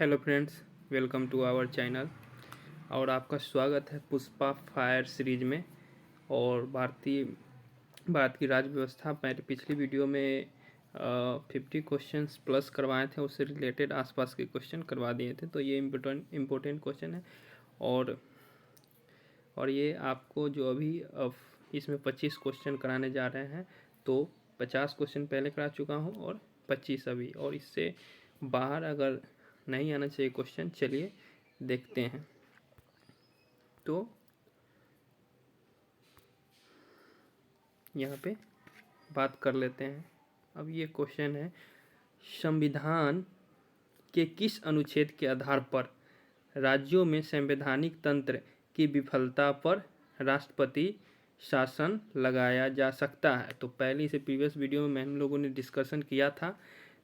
Hello friends, welcome to our channel. और आपका स्वागत है पुष्पा फायर सीरीज में। और भारत की राज्य व्यवस्था मैंने पिछली वीडियो में 50 क्वेश्चंस प्लस करवाए थे, उससे रिलेटेड आसपास के क्वेश्चन करवा दिए थे। तो ये इम्पोर्टेंट क्वेश्चन है। और ये आपको जो अभी इसमें 25 क्वेश्चन कराने जा रहे हैं, तो 50 क्वेश्चन पहले करा चुका हूँ और 25 अभी। और इससे बाहर अगर नहीं आना चाहिए क्वेश्चन, चलिए देखते हैं। तो यहाँ पे बात कर लेते हैं। अब ये क्वेश्चन है, संविधान के किस अनुच्छेद के आधार पर राज्यों में संवैधानिक तंत्र की विफलता पर राष्ट्रपति शासन लगाया जा सकता है। तो पहले से प्रीवियस वीडियो में हम लोगों ने डिस्कशन किया था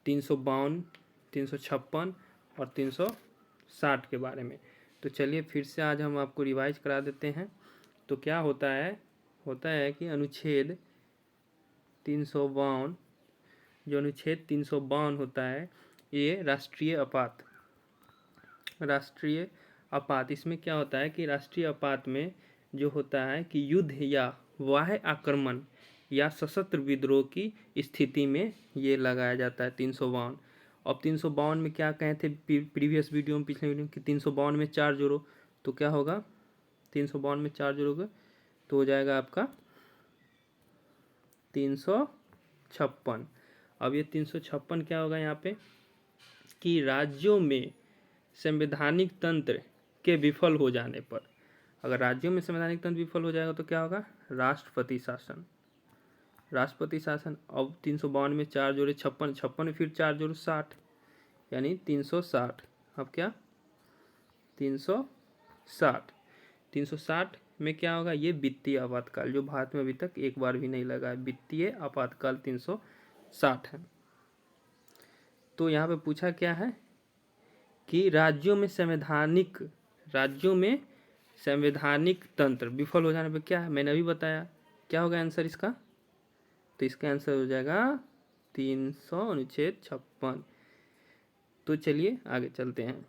352, 356 और 360 के बारे में। तो चलिए फिर से आज हम आपको रिवाइज करा देते हैं। तो क्या होता है कि अनुच्छेद 352, जो अनुच्छेद 352 होता है, ये राष्ट्रीय आपात इसमें क्या होता है कि राष्ट्रीय आपात में जो होता है कि युद्ध या बाह्य आक्रमण या सशस्त्र विद्रोह की स्थिति में ये लगाया जाता है 352। अब 352 में क्या कहे थे प्रीवियस वीडियो में, पिछले वीडियो में, कि 352 में 4 जोड़ो तो क्या होगा, 352 में 4 जोड़ोगे तो हो जाएगा आपका 356। अब ये 356 क्या होगा यहाँ पे कि राज्यों में संवैधानिक तंत्र के विफल हो जाने पर, अगर राज्यों में संवैधानिक तंत्र विफल हो जाएगा तो क्या होगा, राष्ट्रपति शासन। अब 352 में 4 जोड़े 56, 56 में फिर 4 जोड़ो 60, यानी 360। अब क्या 360 में क्या होगा, ये वित्तीय आपातकाल, जो भारत में अभी तक एक बार भी नहीं लगा है। वित्तीय आपातकाल 360 है। तो यहाँ पे पूछा क्या है कि राज्यों में संवैधानिक तंत्र विफल हो जाने पर क्या है, मैंने अभी बताया। क्या होगा आंसर इसका, तो इसका आंसर हो जाएगा 300 अनुच्छेद 56। तो चलिए आगे चलते हैं।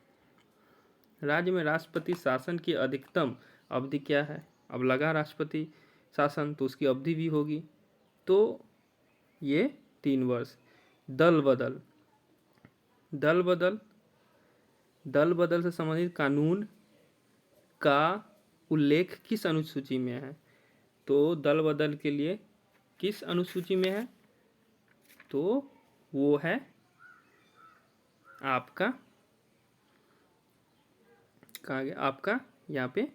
राज्य में राष्ट्रपति शासन की अधिकतम अवधि क्या है। अब लगा राष्ट्रपति शासन तो उसकी अवधि भी होगी, तो ये 3 वर्ष। दल बदल से संबंधित कानून का उल्लेख किस अनुसूची में है। तो दल बदल के लिए किस अनुसूची में है, तो वो है आपका, कहाँ गया आपका, यहाँ पे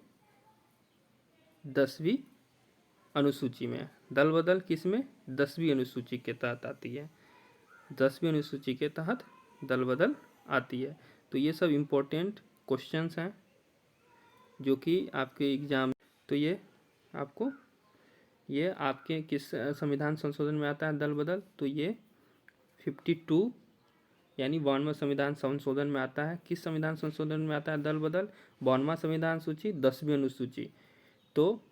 10वीं अनुसूची में। दल बदल किस में, 10वीं अनुसूची के तहत आती है। 10वीं अनुसूची के तहत दल बदल आती है। तो ये सब इम्पोर्टेंट क्वेश्चंस हैं जो कि आपके एग्जाम, तो ये आपके किस संविधान संशोधन में आता है दल बदल, तो ये 52 यानी 52वां संविधान संशोधन में आता है। किस संविधान संशोधन में आता है दल बदल, 52वां संविधान सूची 10वीं अनुसूची। तो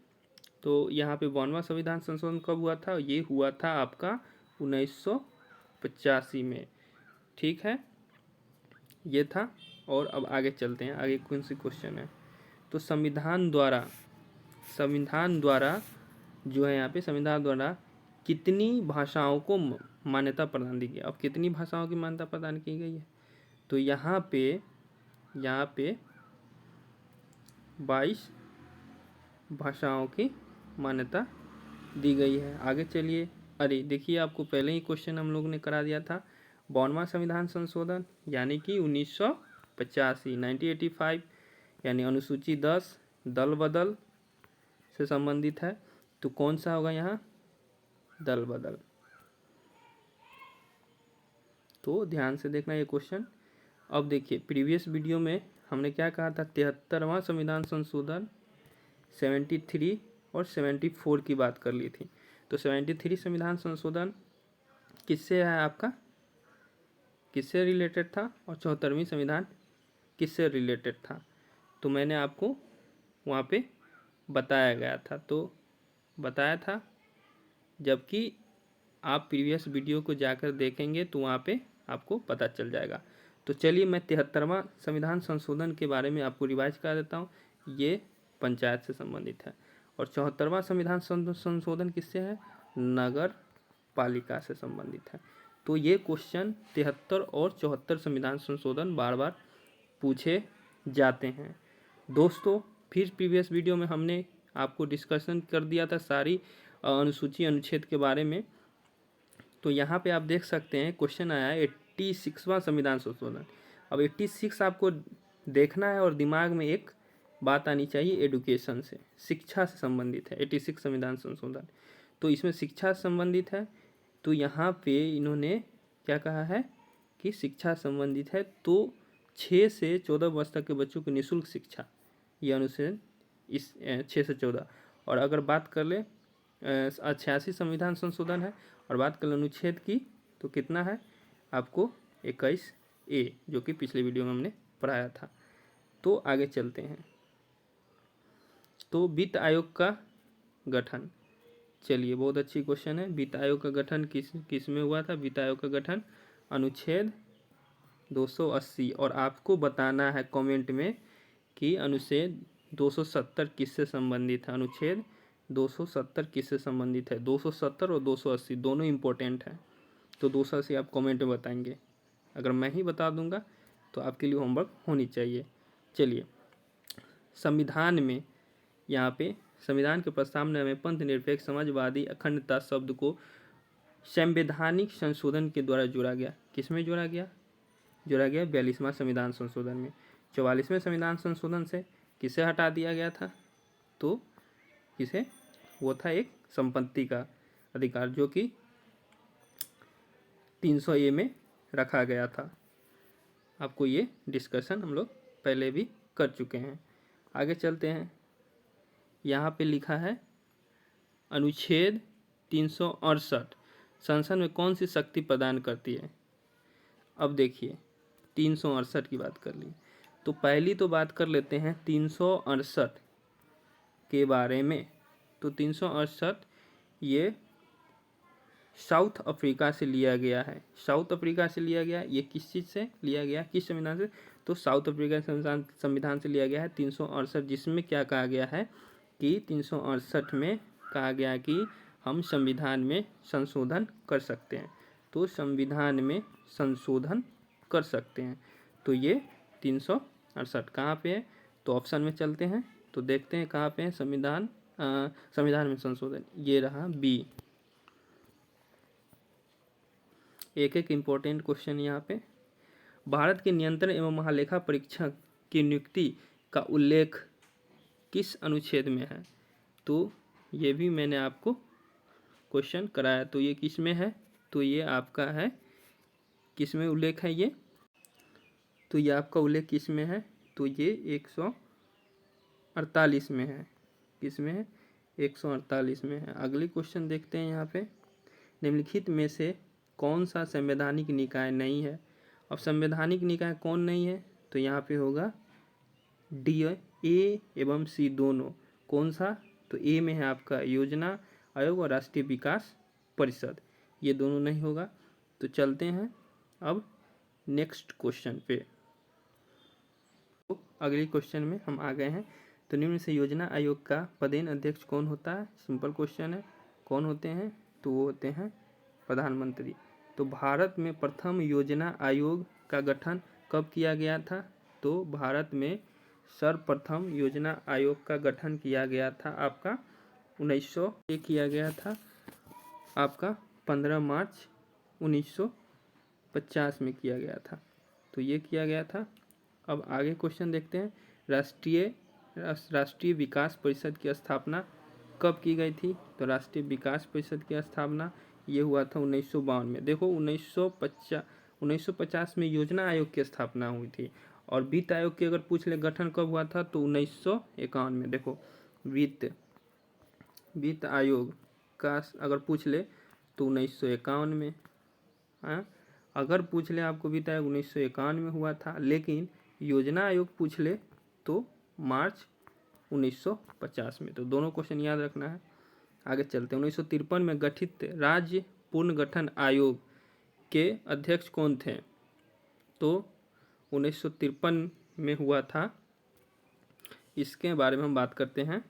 यहाँ पे 52वां संविधान संशोधन कब हुआ था, ये हुआ था आपका 1985 में। ठीक है, ये था। और अब आगे चलते हैं, आगे कौन सी क्वेश्चन है। तो संविधान द्वारा जो है यहाँ पे, संविधान द्वारा कितनी भाषाओं को मान्यता प्रदान दी गई। अब कितनी भाषाओं की मान्यता प्रदान की गई है, तो यहाँ पे 22 भाषाओं की मान्यता दी गई है। आगे चलिए, अरे देखिए, आपको पहले ही क्वेश्चन हम लोग ने करा दिया था। 52वां संविधान संशोधन यानी कि 1985, 1985, यानी अनुसूची 10 दल बदल से संबंधित है। तो कौन सा होगा यहाँ, दल बदल। तो ध्यान से देखना ये क्वेश्चन। अब देखिए, प्रीवियस वीडियो में हमने क्या कहा था, 73वां संविधान संशोधन 73 और 74 की बात कर ली थी। तो 73 संविधान संशोधन किससे है आपका, किससे रिलेटेड था, और 74वीं संविधान किससे रिलेटेड था, तो मैंने आपको वहाँ पे बताया गया था। तो बताया था, जबकि आप प्रीवियस वीडियो को जाकर देखेंगे तो वहाँ पे आपको पता चल जाएगा। तो तो चलिए मैं 73वां संविधान संशोधन के बारे में आपको रिवाइज करा देता हूँ। ये पंचायत से संबंधित है। और 74वां संविधान संशोधन किससे है? नगर पालिका से संबंधित है। तो ये क्वेश्चन 73 और 74 संविधान संशोधन बार बार पूछे जाते हैं। दोस्तों फिर प्रीवियस वीडियो में हमने आपको डिस्कशन कर दिया था सारी अनुसूची अनुच्छेद के बारे में। तो यहाँ पे आप देख सकते हैं क्वेश्चन आया है 86वां संविधान संशोधन। अब 86 आपको देखना है और दिमाग में एक बात आनी चाहिए, एडुकेशन से, शिक्षा से संबंधित है 86 संविधान संशोधन। तो इसमें शिक्षा से संबंधित है। तो यहाँ पे इन्होंने क्या कहा है कि शिक्षा संबंधित है। तो 6 से 14 वर्ष तक के बच्चों को निःशुल्क शिक्षा, यह अनुच्छेद इस 6 से 14। और अगर बात कर ले 86 संविधान संशोधन है और बात कर ले अनुच्छेद की, तो कितना है आपको 21A, जो कि पिछले वीडियो में हमने पढ़ाया था। तो आगे चलते हैं। तो वित्त आयोग का गठन, चलिए बहुत अच्छी क्वेश्चन है। वित्त आयोग का गठन किस में हुआ था? वित्त आयोग का गठन अनुच्छेद 280। और आपको बताना है कमेंट में कि अनुच्छेद 270 किससे संबंधित है। अनुच्छेद 270 किससे संबंधित है? 270 और 280 दोनों इम्पोर्टेंट हैं। तो 280 आप कमेंट में बताएंगे। अगर मैं ही बता दूंगा तो आपके लिए होमवर्क होनी चाहिए। चलिए संविधान में, यहाँ पे संविधान के प्रस्तावना में पंथ निरपेक्ष समाजवादी अखंडता शब्द को संवैधानिक संशोधन के द्वारा जोड़ा गया। किसमें जोड़ा गया? जोड़ा गया 42वां संविधान संशोधन में। 44वें संविधान संशोधन से किसे हटा दिया गया था? तो किसे? वो था एक संपत्ति का अधिकार, जो कि 300A में रखा गया था। आपको ये डिस्कशन हम लोग पहले भी कर चुके हैं। आगे चलते हैं। यहाँ पे लिखा है अनुच्छेद 368 संसद में कौन सी शक्ति प्रदान करती है? अब देखिए 368 की बात कर ली, तो पहली तो बात कर लेते हैं 368 के बारे में। तो 368 ये साउथ अफ्रीका से लिया गया है। साउथ अफ्रीका से लिया गया। ये किस चीज़ से लिया गया? किस संविधान से? तो साउथ अफ्रीका संविधान से लिया गया है 368, जिसमें क्या कहा गया है कि 368 में कहा गया कि हम संविधान में संशोधन कर सकते हैं। तो संविधान में संशोधन कर सकते हैं। तो ये 368 कहाँ पे है? तो ऑप्शन में चलते हैं तो देखते हैं कहाँ पे है संविधान में संशोधन। ये रहा बी। एक एक इम्पोर्टेंट क्वेश्चन यहाँ पे। भारत के नियंत्रण एवं महालेखा परीक्षक की नियुक्ति का उल्लेख किस अनुच्छेद में है? तो ये भी मैंने आपको क्वेश्चन कराया। तो ये किस में है? तो ये आपका है, किस में उल्लेख है ये? तो ये आपका उल्लेख किस में है? तो ये 148 में है। किस में है? 148 में है। अगली क्वेश्चन देखते हैं यहाँ पे। निम्नलिखित में से कौन सा संवैधानिक निकाय नहीं है? अब संवैधानिक निकाय कौन नहीं है? तो यहाँ पे होगा डी, ए एवं सी दोनों। कौन सा? तो ए में है आपका योजना आयोग और राष्ट्रीय विकास परिषद, ये दोनों नहीं होगा। तो चलते हैं अब नेक्स्ट क्वेश्चन पे। तो अगली क्वेश्चन में हम आ गए हैं। तो निम्न से योजना आयोग का पदेन अध्यक्ष कौन होता है? सिंपल क्वेश्चन है। कौन होते हैं? तो वो होते हैं प्रधानमंत्री। तो भारत में प्रथम योजना आयोग का गठन कब किया गया था? तो भारत में सर्वप्रथम योजना आयोग का गठन किया गया था आपका 1900 किया गया था आपका 15 मार्च 1950 में किया गया था। तो ये किया गया था। अब आगे क्वेश्चन देखते हैं। राष्ट्रीय विकास परिषद की स्थापना कब की गई थी? तो राष्ट्रीय विकास परिषद की स्थापना ये हुआ था 1952 में। देखो 1950 में योजना आयोग की स्थापना हुई थी। और वित्त आयोग की अगर पूछ ले गठन कब हुआ था? तो 1951 में। देखो वित्त आयोग का अगर पूछ ले तो 1951 में। हाँ, अगर पूछ ले आपको वित्त आयोग 1951 में हुआ था, लेकिन योजना आयोग पूछ ले तो मार्च 1950 में। तो दोनों क्वेश्चन याद रखना है। आगे चलते हैं। 1953 में गठित राज्य पुनर्गठन आयोग के अध्यक्ष कौन थे? तो 1953 में हुआ था, इसके बारे में हम बात करते हैं।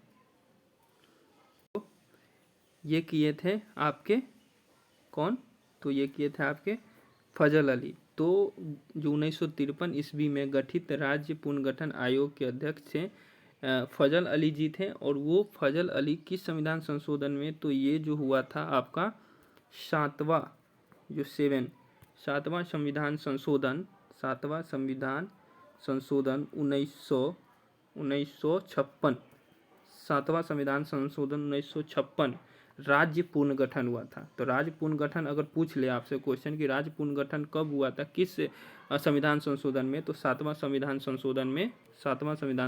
तो ये किए थे आपके कौन? तो ये किए थे आपके फजल अली। तो जो 1953 ईस्वी में गठित राज्य पुनर्गठन आयोग के अध्यक्ष थे फजल अली जी थे। और वो फजल अली किस संविधान संशोधन में? तो ये जो हुआ था आपका सातवां संविधान संशोधन 1956, सातवां संविधान संशोधन 1956 राज्य पुनर्गठन हुआ था। तो राज्य पुनर्गठन अगर पूछ ले आपसे क्वेश्चन कि राज्य पुनर्गठन कब हुआ था, किस संविधान संशोधन में? तो सातवां संविधान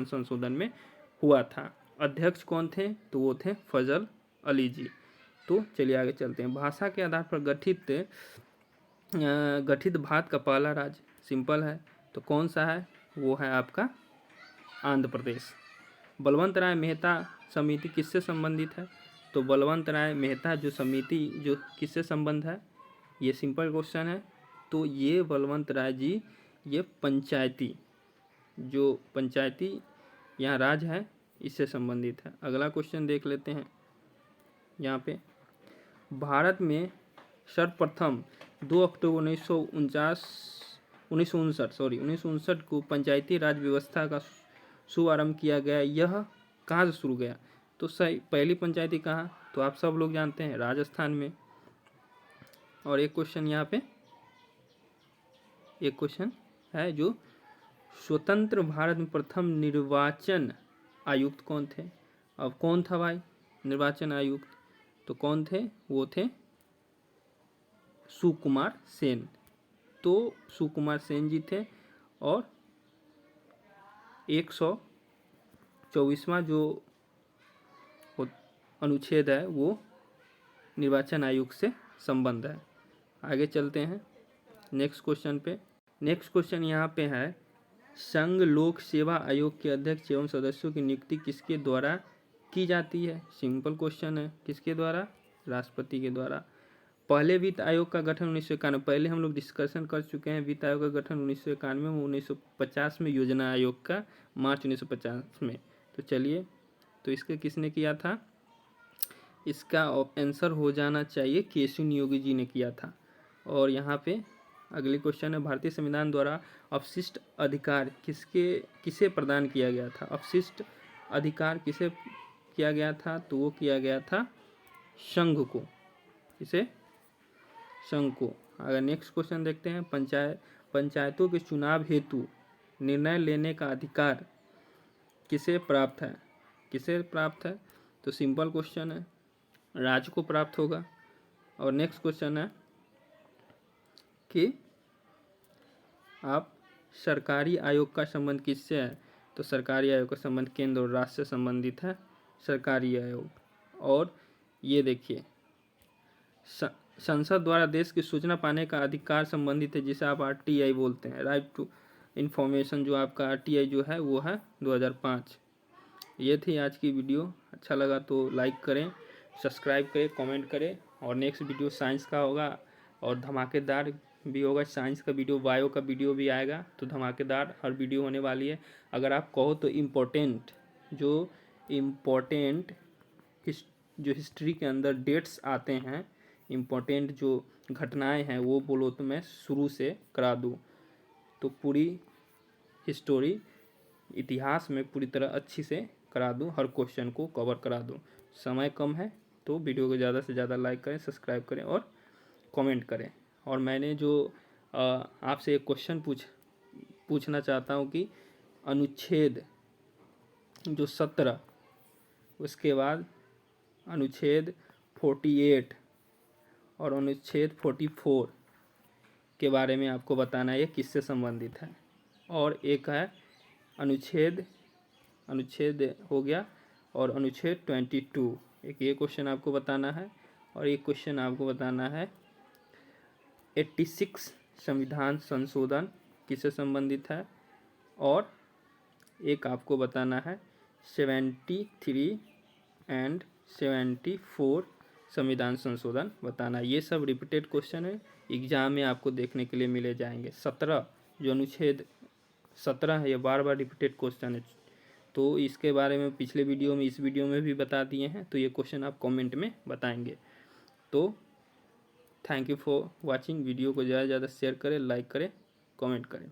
संशोधन में हुआ था। अध्यक्ष कौन थे? तो वो थे फजल अली जी। तो चलिए आगे चलते हैं। भाषा के आधार पर गठित भारत का पहला राज्य सिंपल है, तो कौन सा है? वो है आपका आंध्र प्रदेश। बलवंत राय मेहता समिति किससे संबंधित है? तो बलवंत राय मेहता जो समिति जो किससे संबंध है? ये सिंपल क्वेश्चन है। तो ये बलवंत राय जी ये पंचायती यहाँ राज है, इससे संबंधित है। अगला क्वेश्चन देख लेते हैं। यहाँ पे भारत में सर्वप्रथम 2 अक्टूबर 1959 को पंचायती राज व्यवस्था का शुभारंभ किया गया। यह कहाँ से शुरू गया? तो सही पहली पंचायती कहाँ? तो आप सब लोग जानते हैं राजस्थान में। और एक क्वेश्चन यहाँ पे एक क्वेश्चन है जो स्वतंत्र भारत में प्रथम निर्वाचन आयुक्त कौन थे? अब कौन था भाई निर्वाचन आयुक्त? तो कौन थे? वो थे सुकुमार सेन। तो सुकुमार सेन जी थे। और 124वां जो अनुच्छेद है वो निर्वाचन आयोग से संबंध है। आगे चलते हैं नेक्स्ट क्वेश्चन पे। नेक्स्ट क्वेश्चन यहाँ पे है संघ लोक सेवा आयोग के अध्यक्ष एवं सदस्यों की नियुक्ति किसके द्वारा की जाती है? सिंपल क्वेश्चन है, किसके द्वारा? राष्ट्रपति के द्वारा। पहले वित्त आयोग का गठन 1991, पहले हम लोग डिस्कशन कर चुके हैं। वित्त आयोग का गठन 1991 में, 1950 में योजना आयोग का मार्च 1950 में। तो चलिए, तो इसके किसने किया था? इसका आंसर हो जाना चाहिए केशव नियोगी जी ने किया था। और यहाँ पे अगली क्वेश्चन है भारतीय संविधान द्वारा अपशिष्ट अधिकार किसे प्रदान किया गया था? अपशिष्ट अधिकार किसे किया गया था? तो वो किया गया था संघ को। किसे? संघ को। अगर नेक्स्ट क्वेश्चन देखते हैं पंचायतों के चुनाव हेतु निर्णय लेने का अधिकार किसे प्राप्त है? किसे प्राप्त है? तो सिंपल क्वेश्चन है, राज्य को प्राप्त होगा। और नेक्स्ट क्वेश्चन है कि आप सरकारी आयोग का संबंध किससे है? तो सरकारी आयोग का संबंध केंद्र और राज्य से संबंधित है सरकारी आयोग। और ये देखिए संसद द्वारा देश की सूचना पाने का अधिकार संबंधित है, जिसे आप RTI बोलते हैं, राइट टू इन्फॉर्मेशन। जो आपका RTI जो है वो है 2005। ये थी आज की वीडियो। अच्छा लगा तो लाइक करें, सब्सक्राइब करें, कमेंट करें। और नेक्स्ट वीडियो साइंस का होगा और धमाकेदार भी होगा। साइंस का वीडियो, बायो का वीडियो भी आएगा। तो धमाकेदार हर वीडियो होने वाली है। अगर आप कहो तो इम्पोर्टेंट जो हिस्ट्री के अंदर डेट्स आते हैं, इम्पोर्टेंट जो घटनाएं हैं वो बोलो तो मैं शुरू से करा दूँ। तो पूरी हिस्टोरी इतिहास में पूरी तरह अच्छी से करा दूँ, हर क्वेश्चन को कवर करा दूँ। समय कम है तो वीडियो को ज़्यादा से ज़्यादा लाइक करें, सब्सक्राइब करें और कमेंट करें। और मैंने जो आपसे एक क्वेश्चन पूछना चाहता हूँ कि अनुच्छेद जो 17 उसके बाद अनुच्छेद 48 और अनुच्छेद 44 के बारे में आपको बताना है ये किससे संबंधित है। और एक है अनुच्छेद हो गया और अनुच्छेद 22, एक ये क्वेश्चन आपको बताना है। और एक क्वेश्चन आपको बताना है 86 संविधान संशोधन किससे संबंधित है। और एक आपको बताना है 73 एंड 74 संविधान संशोधन बताना। ये सब रिपीटेड क्वेश्चन है, एग्जाम में आपको देखने के लिए मिले जाएंगे। 17 जो अनुच्छेद 17 है, ये बार बार रिपीटेड क्वेश्चन है। तो इसके बारे में पिछले वीडियो में, इस वीडियो में भी बता दिए हैं, तो ये क्वेश्चन आप कमेंट में बताएंगे। तो thank you for watching. Video को ज़्यादा से ज़्यादा शेयर करें, लाइक करें, कमेंट करें।